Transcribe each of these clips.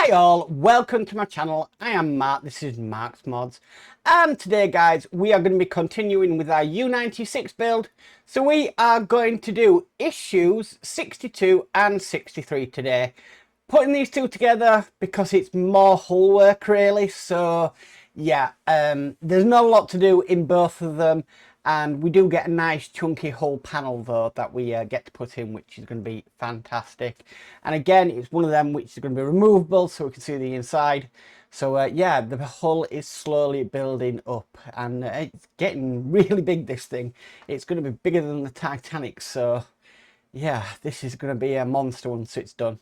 Hi all, welcome to my channel. I am Mark, this is Mark's Mods, and today guys we are going to be continuing with our U96 build. So we are going to do issues 62 and 63 today, putting these two together because it's more hull work really. So yeah, there's not a lot to do in both of them, and we do get a nice chunky hull panel though that we get to put in, which is going to be fantastic. And again, it's one of them which is going to be removable so we can see the inside. So yeah, the hull is slowly building up, and it's getting really big, this thing. It's going to be bigger than the Titanic, so yeah, this is going to be a monster once it's done.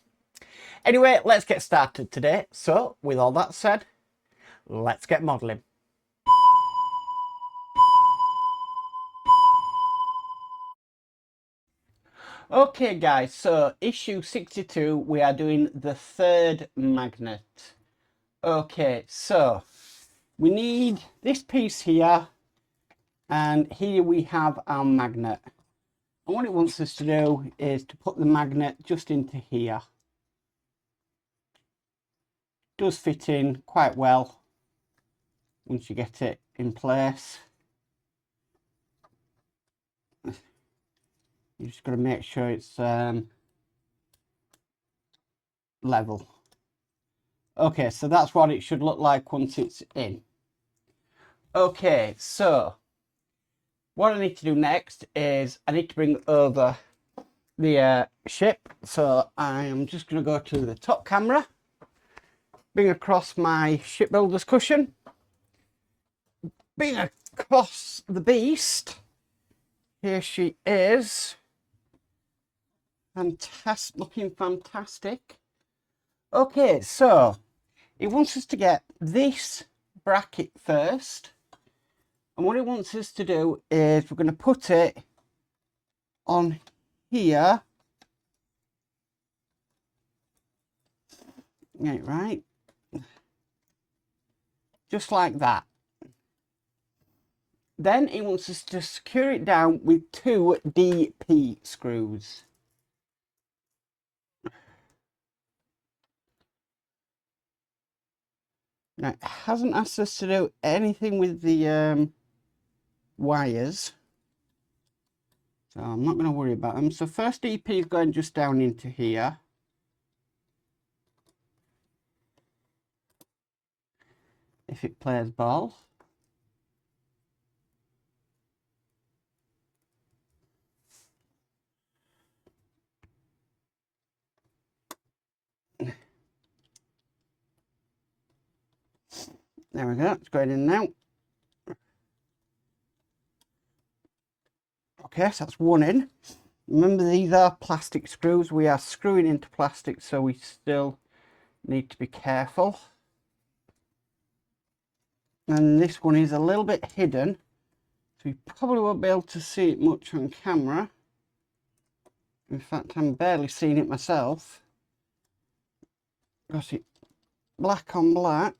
Anyway, let's get started today. So with all that said, let's get modelling. Okay guys, so issue 62, we are doing the third magnet. Okay, so we need this piece here, and here we have our magnet. And what it wants us to do is to put the magnet just into here. Does fit in quite well once you get it in place. You just got to make sure it's level. Okay, so that's what it should look like once it's in. Okay, so what I need to do next is I need to bring over the ship. So I am just going to go to the top camera, bring across my shipbuilder's cushion, bring across the beast. Here she is. Fantastic, looking fantastic. Okay, so it wants us to get this bracket first, and what it wants us to do is we're going to put it on here. Right, just like that. Then it wants us to secure it down with 2 DP screws. Now, it hasn't asked us to do anything with the wires, so I'm not going to worry about them. So first DP is going just down into here. If it plays ball. There we go, it's going in now. Okay, so that's one in. Remember, these are plastic screws. We are screwing into plastic, so we still need to be careful. And this one is a little bit hidden, so you probably won't be able to see it much on camera. In fact, I'm barely seeing it myself. Got it black on black.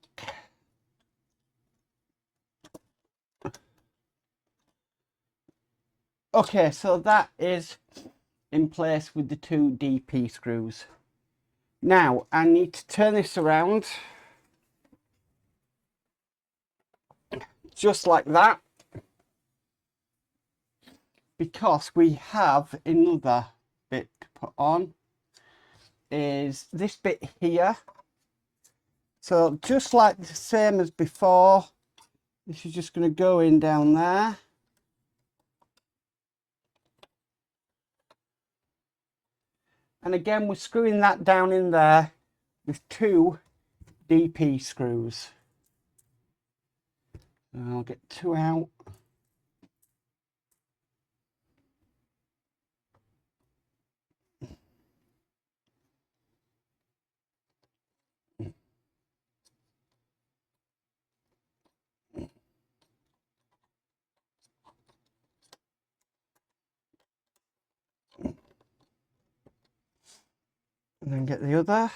Okay, so that is in place with the 2 DP screws. Now I need to turn this around just like that, because we have another bit to put on, is this bit here. So just like the same as before, this is just going to go in down there. And again, we're screwing that down in there with 2 DP screws. I'll get 2 out. And then get the other.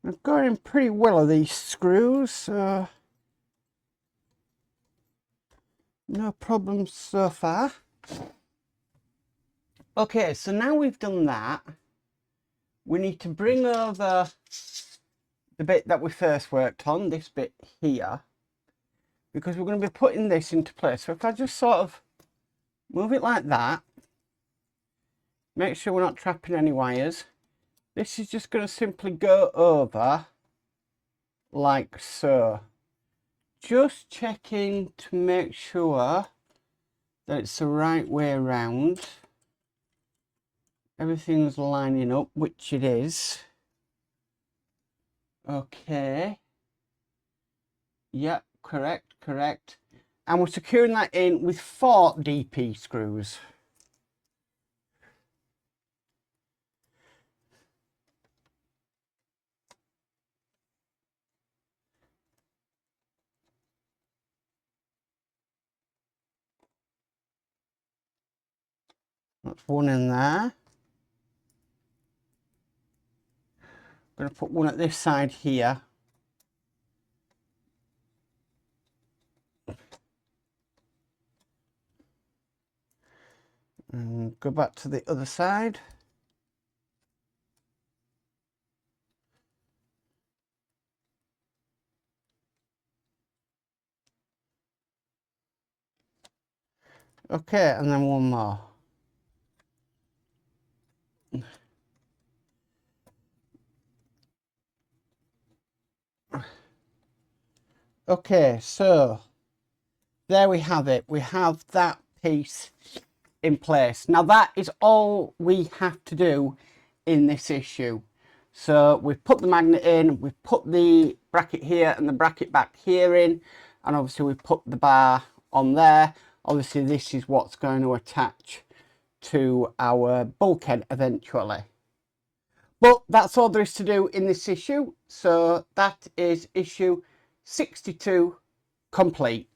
I've got in pretty well of these screws, so no problems so far. Okay, so now we've done that, we need to bring over the bit that we first worked on, this bit here, because we're going to be putting this into place. So if I just sort of move it like that, make sure we're not trapping any wires, this is just going to simply go over like so. Just checking to make sure that it's the right way around. Everything's lining up, which it is. Okay. Yep, correct. And we're securing that in with 4 DP screws. That's one in there. I'm going to put one at this side here. And go back to the other side. Okay, and then one more. Okay, so there we have it. We have that piece in place. Now that is all we have to do in this issue. So we've put the magnet in, we've put the bracket here and the bracket back here in, and obviously we've put the bar on there. Obviously this is what's going to attach to our bulkhead eventually. But that's all there is to do in this issue. So that is issue 62 complete.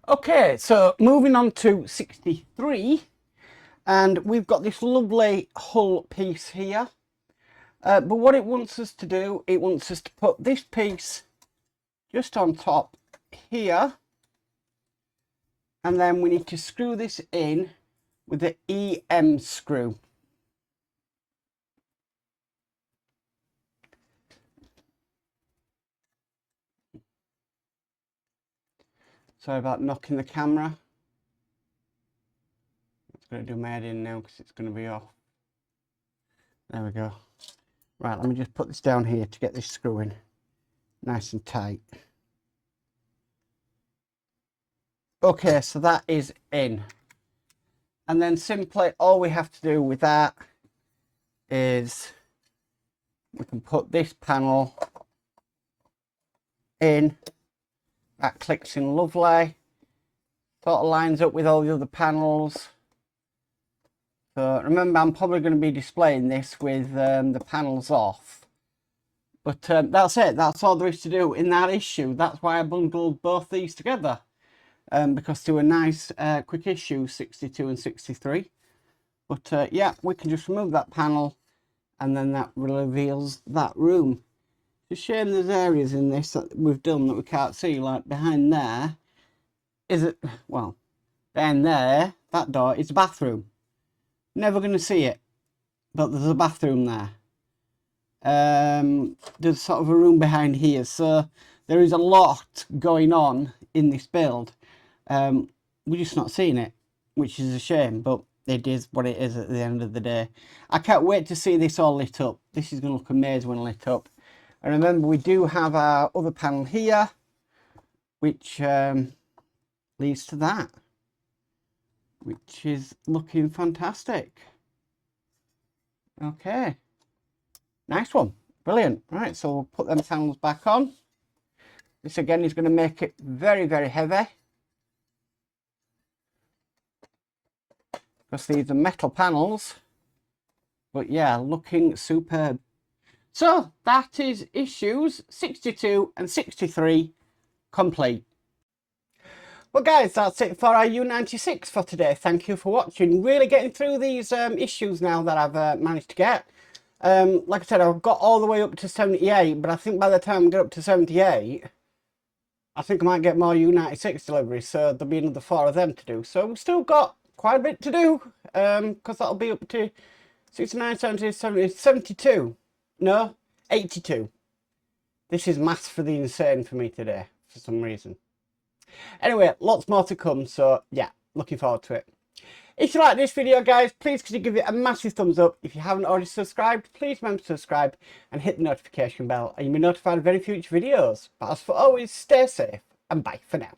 Okay, so moving on to 63, and we've got this lovely hull piece here. But what it wants us to do, it wants us to put this piece just on top here, and then we need to screw this in with the EM screw. Sorry about knocking the camera. It's going to do my head in now because it's going to be off. There we go. Right, let me just put this down here to get this screw in nice and tight. Okay, so that is in. And then simply all we have to do with that is we can put this panel in. That clicks in lovely. Sort of lines up with all the other panels. So remember, I'm probably going to be displaying this with the panels off. But that's it. That's all there is to do in that issue. That's why I bundled both these together. Because they were nice quick issue, 62 and 63. But yeah, we can just remove that panel and then that reveals that room. It's a shame there's areas in this that we've done that we can't see, like behind there. Is it, well, down there, that door is a bathroom. Never going to see it, but there's a bathroom there. There's sort of a room behind here, so there is a lot going on in this build. We're just not seeing it, which is a shame, but it is what it is at the end of the day. I can't wait to see this all lit up. This is going to look amazing when lit up. And remember, we do have our other panel here, which leads to that, which is looking fantastic. Okay, nice one, brilliant. Right, so we'll put them panels back on. This again is going to make it very, very heavy, because these are metal panels. But yeah, looking superb. So that is issues 62 and 63 complete. Well guys, that's it for our U96 for today. Thank you for watching. Really getting through these issues now that I've managed to get. Like I said, I've got all the way up to 78, but I think by the time I get up to 78, I think I might get more U96 deliveries, so there'll be another 4 of them to do. So we've still got quite a bit to do, because that'll be up to 69, 70, 70, 72. No, 82. This is maths for the insane for me today, for some reason. Anyway, lots more to come, so yeah, looking forward to it. If you like this video, guys, please could you give it a massive thumbs up. If you haven't already subscribed, please remember to subscribe and hit the notification bell, and you'll be notified of any future videos. But as for always, stay safe and bye for now.